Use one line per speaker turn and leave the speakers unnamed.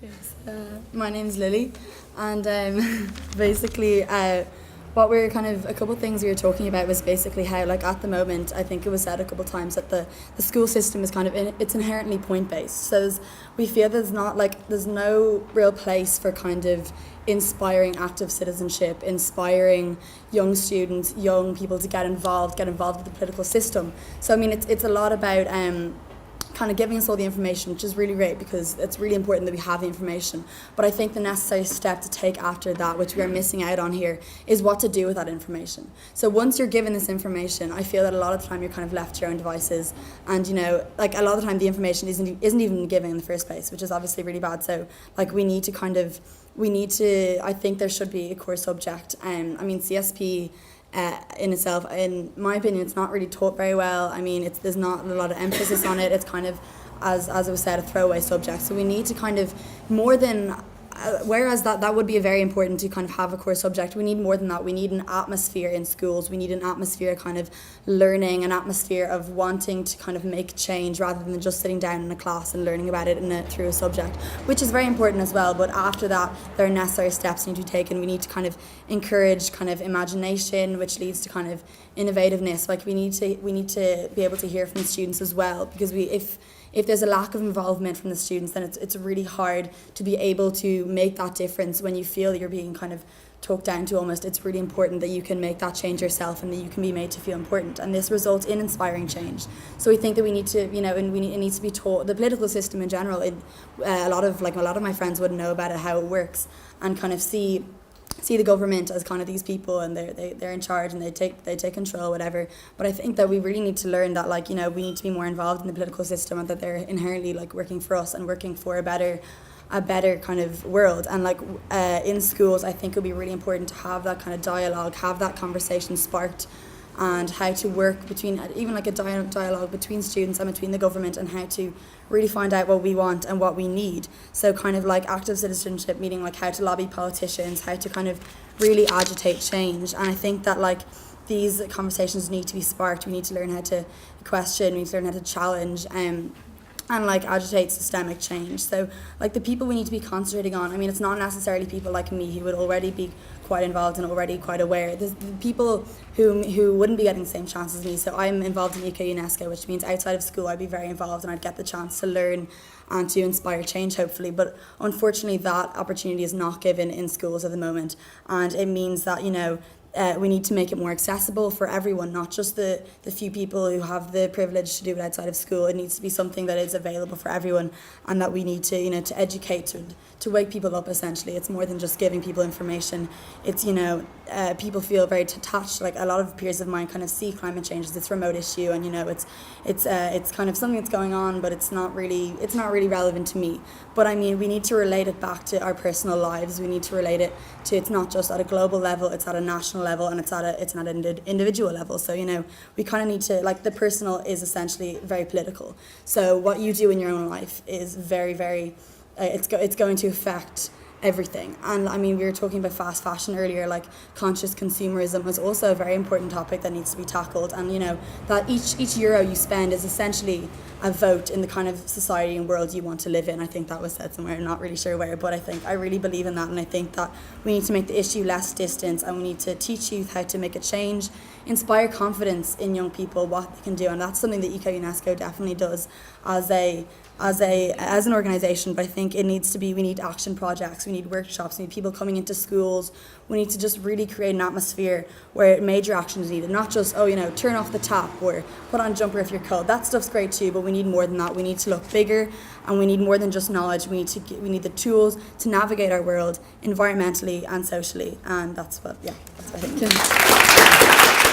Yes, my name's Lily, and basically what we were a couple of things we were talking about was basically how, like, at the moment, I think it was said a couple of times that the school system is it's inherently point-based. So we feel there's no real place for kind of inspiring active citizenship, inspiring young students, young people to get involved with the political system. So I mean, it's a lot about kind of giving us all the information, which is really great because it's really important that we have the information. But I think the necessary step to take after that, which we are missing out on here, is what to do with that information. So once you're given this information, I feel that a lot of the time you're kind of left to your own devices, and like a lot of the time the information isn't even given in the first place, which is obviously really bad. So like I think there should be a core subject. I mean, CSP in itself, in my opinion, it's not really taught very well. I mean, there's not a lot of emphasis on it. It's kind of, as it was said, a throwaway subject. So we need to kind of more than, whereas that would be very important to kind of have a core subject, we need more than that. We need an atmosphere in schools. We need an atmosphere kind of learning, an atmosphere of wanting to kind of make change rather than just sitting down in a class and learning about it through a subject, which is very important as well. But after that, there are necessary steps need to be taken. We need to kind of encourage kind of imagination, which leads to kind of innovativeness. Like we need to be able to hear from the students as well, because if there's a lack of involvement from the students, then it's really hard to be able to make that difference when you feel you're being kind of talked down to almost. It's really important that you can make that change yourself and that you can be made to feel important. And this results in inspiring change. So we think that we need to, and it needs to be taught, the political system in general, a lot of my friends wouldn't know about it, how it works, and kind of see the government as kind of these people, and they're in charge and they take control, whatever. But I think that we really need to learn that we need to be more involved in the political system, and that they're inherently working for us and working for a better kind of world. And in schools, I think it would be really important to have that kind of dialogue, have that conversation sparked, and how to work between, even a dialogue between students and between the government, and how to really find out what we want and what we need. So kind of active citizenship, meaning how to lobby politicians, how to kind of really agitate change. And I think that these conversations need to be sparked. We need to learn how to question, we need to learn how to challenge, and agitate systemic change. So the people we need to be concentrating on, I mean, it's not necessarily people like me who would already be quite involved and already quite aware. There's the people who wouldn't be getting the same chances as me. So I'm involved in UK UNESCO, which means outside of school I'd be very involved and I'd get the chance to learn and to inspire change, hopefully. But unfortunately that opportunity is not given in schools at the moment, and it means that we need to make it more accessible for everyone, not just the few people who have the privilege to do it outside of school. It needs to be something that is available for everyone, and that we need to to educate, to wake people up. Essentially, it's more than just giving people information. It's people feel very detached. A lot of peers of mine kind of see climate change as this remote issue, and it's kind of something that's going on, but it's not really relevant to me. But I mean, we need to relate it back to our personal lives. We need to relate it to, it's not just at a global level, it's at a national level, and it's at an individual level. So we kind of need to, the personal is essentially very political. So what you do in your own life is very, very it's going to affect everything. And I mean, we were talking about fast fashion earlier. Conscious consumerism is also a very important topic that needs to be tackled. And that each euro you spend is essentially a vote in the kind of society and world you want to live in. I think that was said somewhere, I'm not really sure where, but I really believe in that. And I think that we need to make the issue less distant, and we need to teach youth how to make a change, inspire confidence in young people, what they can do. And that's something that UK UNESCO definitely does as an organisation. But I think we need action projects, we need workshops, we need people coming into schools. We need to just really create an atmosphere where major action is needed, not just turn off the tap or put on a jumper if you're cold. That stuff's great too, but we need more than that. We need to look bigger, and we need more than just knowledge. We need the tools to navigate our world environmentally and socially, and that's what I think.